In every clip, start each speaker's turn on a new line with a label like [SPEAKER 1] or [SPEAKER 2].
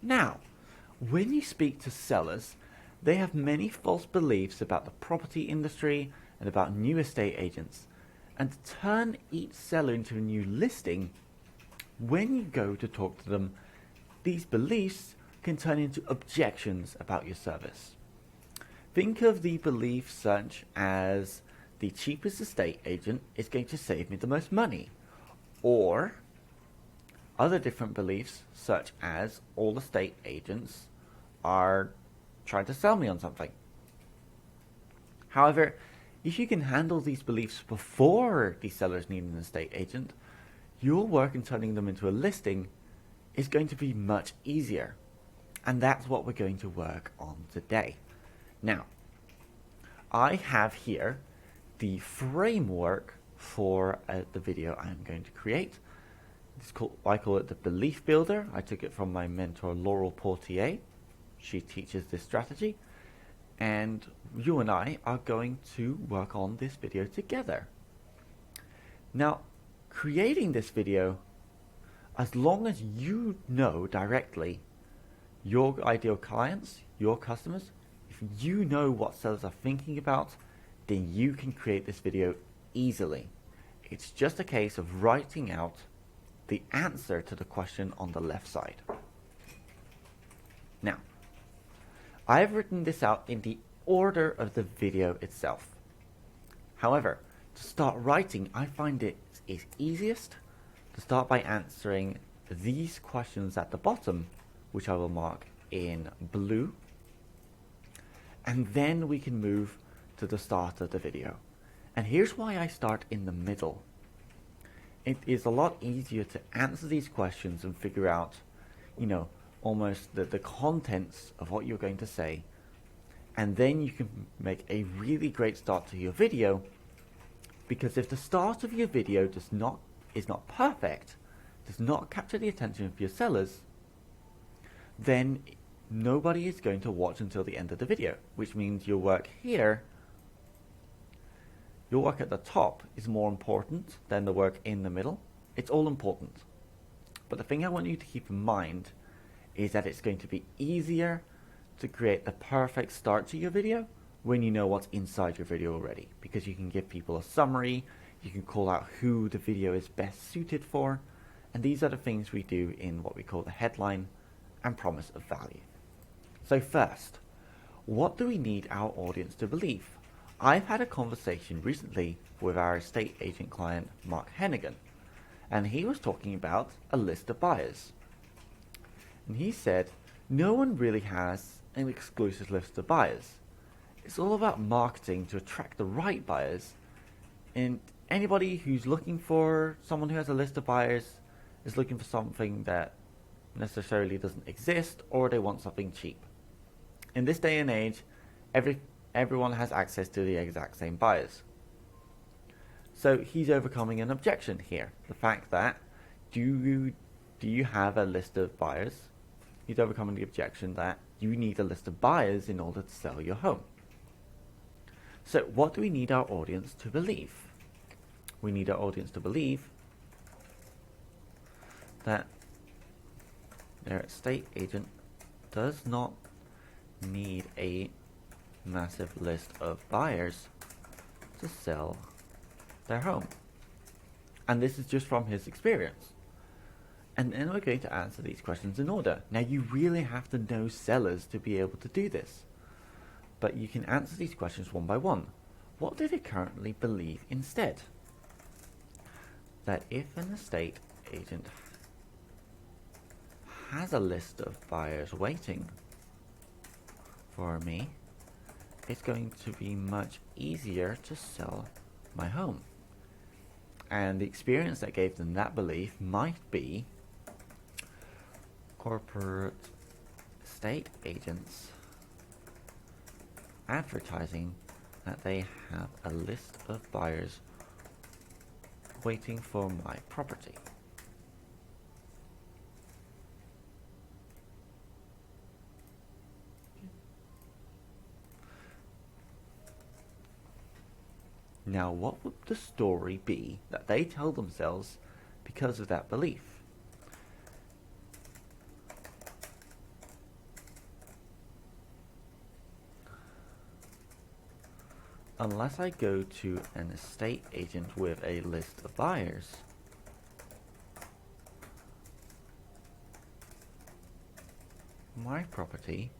[SPEAKER 1] Now, when you speak to sellers, they have many false beliefs about the property industry and about new estate agents. And to turn each seller into a new listing, when you go to talk to them, these beliefs can turn into objections about your service. Think of the belief such as the cheapest estate agent is going to save me the most money, or other different beliefs such as all estate agents are trying to sell me on something. However, if you can handle these beliefs before the sellers need an estate agent, your work in turning them into a listing is going to be much easier. And that's what we're going to work on today. Now, I have here the framework for the video I'm going to create. I call it the Belief Builder. I took it from my mentor Laurel Portier. She teaches this strategy. And you and I are going to work on this video together. Now, creating this video, as long as you know directly your ideal clients, your customers, if you know what sellers are thinking about, then you can create this video easily. It's just a case of writing out the answer to the question on the left side. Now, I've written this out in the order of the video itself. However, to start writing, I find it is easiest to start by answering these questions at the bottom, which I will mark in blue, and then we can move to the start of the video. And here's why I start in the middle. It is a lot easier to answer these questions and figure out, almost the contents of what you're going to say, and then you can make a really great start to your video. Because if the start of your video is not perfect, does not capture the attention of your sellers, then nobody is going to watch until the end of the video, which means your work here, your work at the top is more important than the work in the middle. It's all important. But the thing I want you to keep in mind is that it's going to be easier to create the perfect start to your video when you know what's inside your video already, because you can give people a summary, you can call out who the video is best suited for, and these are the things we do in what we call the headline and promise of value. So first, what do we need our audience to believe? I've had a conversation recently with our estate agent client, Mark Hennigan, and he was talking about a list of buyers. And he said, no one really has an exclusive list of buyers. It's all about marketing to attract the right buyers, and anybody who's looking for someone who has a list of buyers is looking for something that necessarily doesn't exist, or they want something cheap. In this day and age, everyone has access to the exact same buyers. So he's overcoming an objection here. The fact that, do you have a list of buyers? He's overcoming the objection that you need a list of buyers in order to sell your home. So what do we need our audience to believe? We need our audience to believe that their estate agent does not need a massive list of buyers to sell their home. And this is just from his experience. And then we're going to answer these questions in order. Now, you really have to know sellers to be able to do this. But you can answer these questions one by one. What do they currently believe instead? That if an estate agent has a list of buyers waiting for me, it's going to be much easier to sell my home. And the experience that gave them that belief might be corporate estate agents advertising that they have a list of buyers waiting for my property. Now, what would the story be that they tell themselves because of that belief? unless I go to an estate agent with a list of buyers, my property,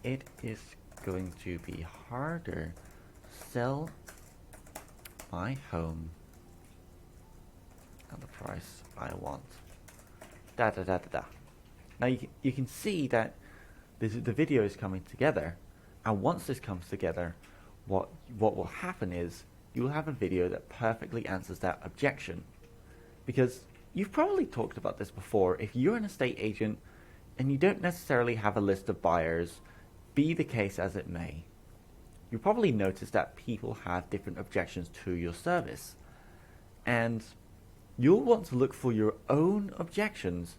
[SPEAKER 1] it is going to be harder to sell my home at the price I want. Da da da da da. Now you can see that the video is coming together, and once this comes together, what will happen is you will have a video that perfectly answers that objection. Because you've probably talked about this before. If you're an estate agent and you don't necessarily have a list of buyers, be the case as it may, you probably notice that people have different objections to your service, and you'll want to look for your own objections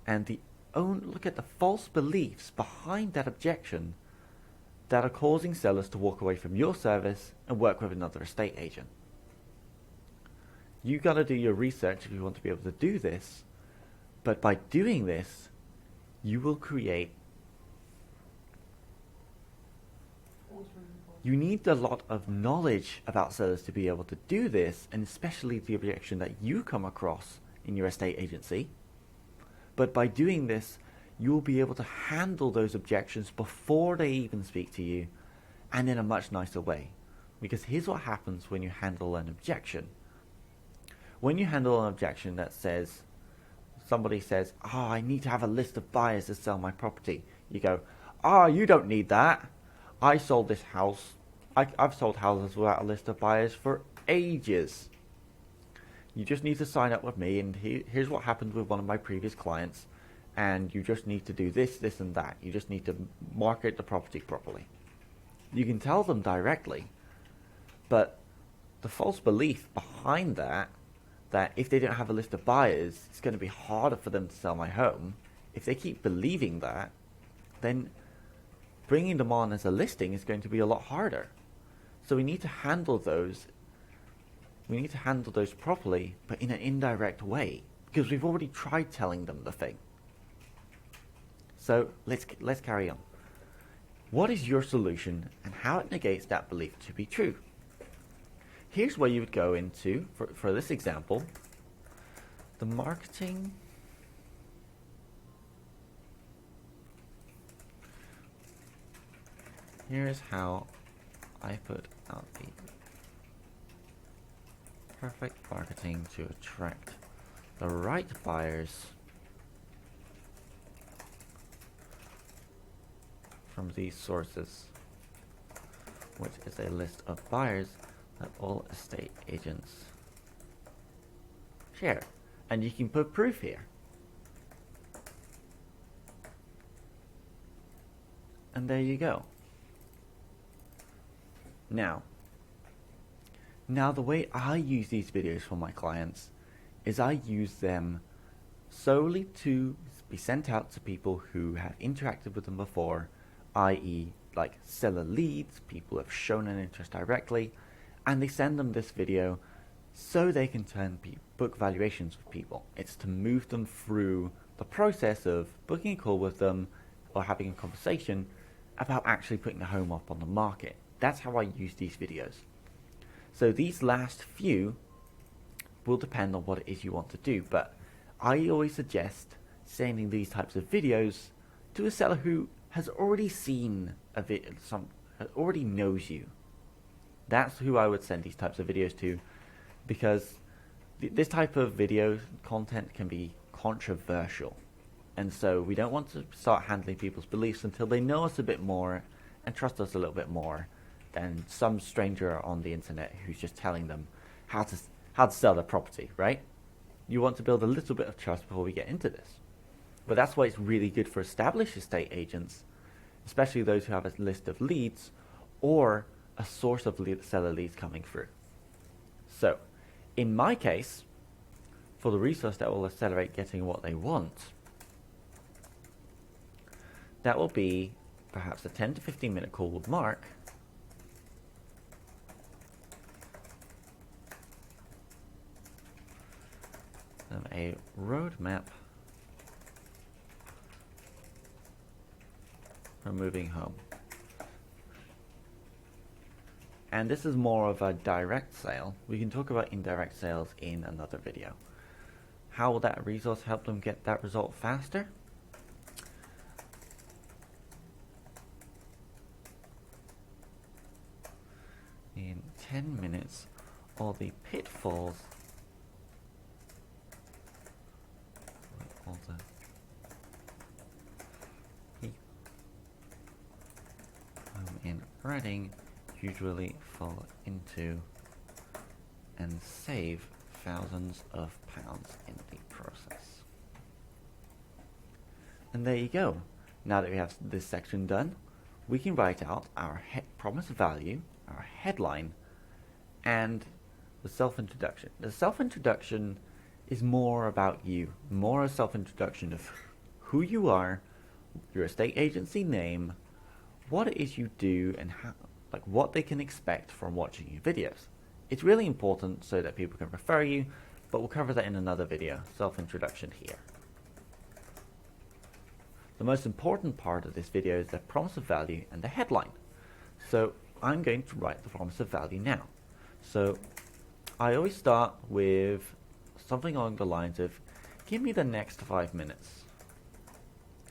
[SPEAKER 1] and look at the false beliefs behind that objection that are causing sellers to walk away from your service and work with another estate agent. You got to do your research if you want to be able to do this, but by doing this, you will create. You need a lot of knowledge about sellers to be able to do this, and especially the objection that you come across in your estate agency. But by doing this, you'll be able to handle those objections before they even speak to you, and in a much nicer way. Because here's what happens when you handle an objection. When you handle an objection that says, somebody says, I need to have a list of buyers to sell my property. You go, you don't need that. I sold this house. I've sold houses without a list of buyers for ages. You just need to sign up with me, and here's what happened with one of my previous clients, and you just need to do this, this, and that. You just need to market the property properly. You can tell them directly, but the false belief behind that if they don't have a list of buyers, it's going to be harder for them to sell my home. If they keep believing that, then bringing them on as a listing is going to be a lot harder. So we need to handle those. We need to handle those properly, but in an indirect way, because we've already tried telling them the thing. So let's carry on. What is your solution, and how it negates that belief to be true? Here's where you would go into, for this example, the marketing. Here's how I put out the perfect marketing to attract the right buyers from these sources, which is a list of buyers that all estate agents share. And you can put proof here. And there you go. Now the way I use these videos for my clients is I use them solely to be sent out to people who have interacted with them before, i.e. like seller leads, people who have shown an interest directly, and they send them this video so they can book valuations with people. It's to move them through the process of booking a call with them or having a conversation about actually putting the home up on the market. That's how I use these videos. So these last few will depend on what it is you want to do, but I always suggest sending these types of videos to a seller who has already seen already knows you. That's who I would send these types of videos to, because this type of video content can be controversial, and so we don't want to start handling people's beliefs until they know us a bit more and trust us a little bit more than some stranger on the internet who's just telling them how to sell their property, right? You want to build a little bit of trust before we get into this. But that's why it's really good for established estate agents, especially those who have a list of leads or a source of seller leads coming through. So, in my case, for the resource that will accelerate getting what they want, that will be perhaps a 10 to 15 minute call with Mark, and a roadmap for moving home. And this is more of a direct sale. We can talk about indirect sales in another video. How will that resource help them get that result faster? In 10 minutes, all the pitfalls, all the in writing usually fall into, and save thousands of pounds in the process. And there you go. Now that we have this section done, we can write out our promise value, our headline, and the self-introduction. The self-introduction is more about you, more a self-introduction of who you are, your estate agency name, what it is you do, and how, like what they can expect from watching your videos. It's really important so that people can refer you, but we'll cover that in another video. Self-introduction here. The most important part of this video is the promise of value and the headline. So I'm going to write the promise of value now. So I always start with something along the lines of, give me the next 5 minutes,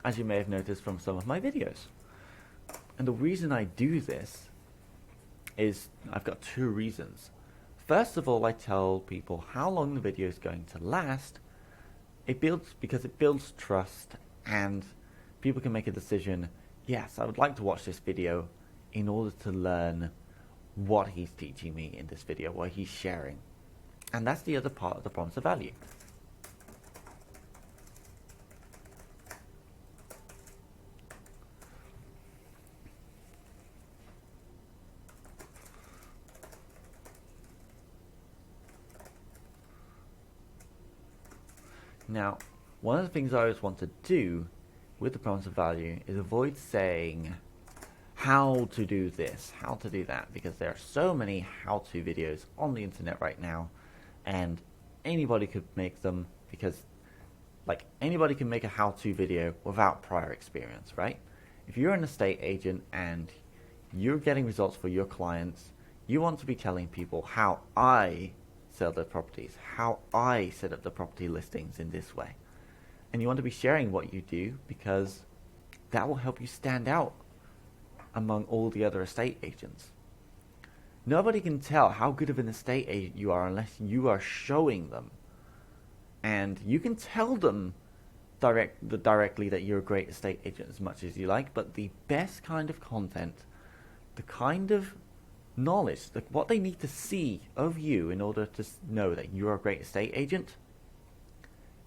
[SPEAKER 1] as you may have noticed from some of my videos. And the reason I do this is I've got two reasons. First of all, I tell people how long the video is going to last. Because it builds trust, and people can make a decision, yes, I would like to watch this video in order to learn what he's teaching me in this video, what he's sharing. And that's the other part of the promise of value. Now, one of the things I always want to do with the promise of value is avoid saying how to do this, how to do that, because there are so many how-to videos on the internet right now, and anybody could make them, because like anybody can make a how-to video without prior experience, right? If you're an estate agent and you're getting results for your clients, you want to be telling people how I sell their properties, how I set up the property listings in this way. And you want to be sharing what you do, because that will help you stand out among all the other estate agents. Nobody can tell how good of an estate agent you are unless you are showing them. And you can tell them directly that you're a great estate agent as much as you like, but the best kind of content, the kind of knowledge, what they need to see of you in order to know that you're a great estate agent,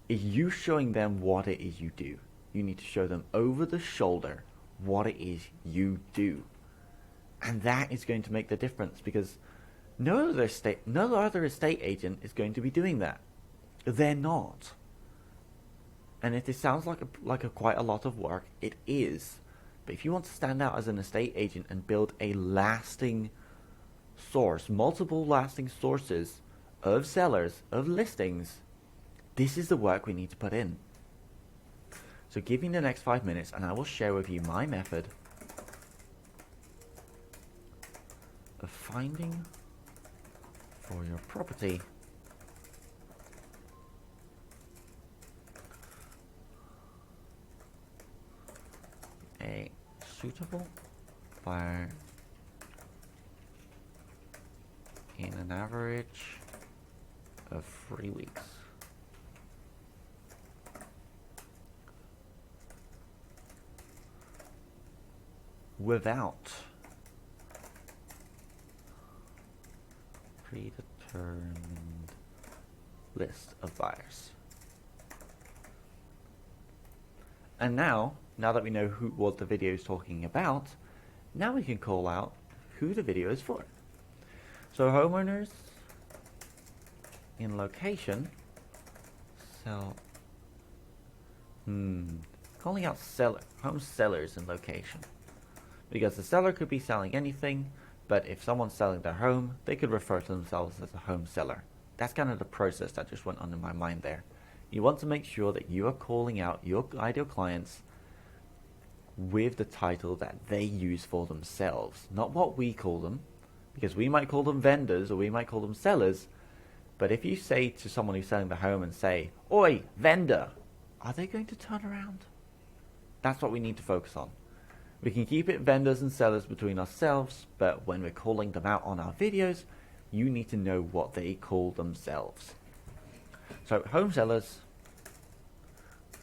[SPEAKER 1] is you showing them what it is you do. You need to show them over the shoulder what it is you do. And that is going to make the difference, because no other estate agent is going to be doing that. They're not. And if it sounds like quite a lot of work, it is. But if you want to stand out as an estate agent and build a lasting source, multiple lasting sources of sellers, of listings, this is the work we need to put in. So give me the next 5 minutes and I will share with you my method of finding for your property a suitable buyer in an average of 3 weeks. Without predetermined list of buyers. And now that we know what the video is talking about, now we can call out who the video is for. So homeowners in location sell, calling out home sellers in location. Because the seller could be selling anything, but if someone's selling their home, they could refer to themselves as a home seller. That's kind of the process that just went on in my mind there. You want to make sure that you are calling out your ideal clients with the title that they use for themselves, not what we call them, because we might call them vendors or we might call them sellers, but if you say to someone who's selling the home and say, "Oi, vendor," are they going to turn around? That's what we need to focus on. We can keep it vendors and sellers between ourselves, but when we're calling them out on our videos, you need to know what they call themselves. So home sellers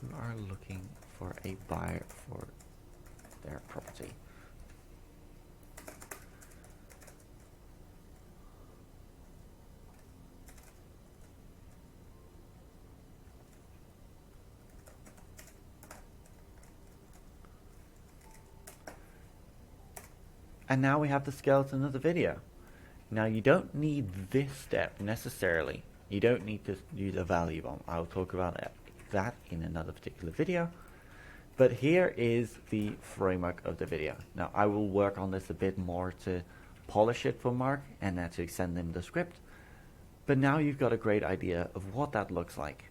[SPEAKER 1] who are looking for a buyer for their property. And now we have the skeleton of the video. Now you don't need this step necessarily. You don't need to use a value bomb. I'll talk about that in another particular video. But here is the framework of the video. Now I will work on this a bit more to polish it for Mark and actually send him the script. But now you've got a great idea of what that looks like.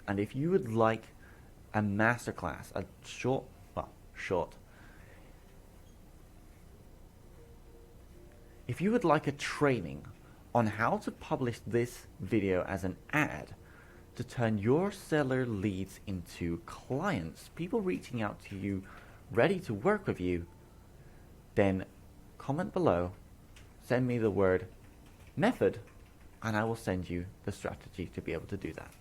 [SPEAKER 1] And if you would like a masterclass, a short, if you would like a training on how to publish this video as an ad to turn your seller leads into clients, people reaching out to you, ready to work with you, then comment below, send me the word method, and I will send you the strategy to be able to do that.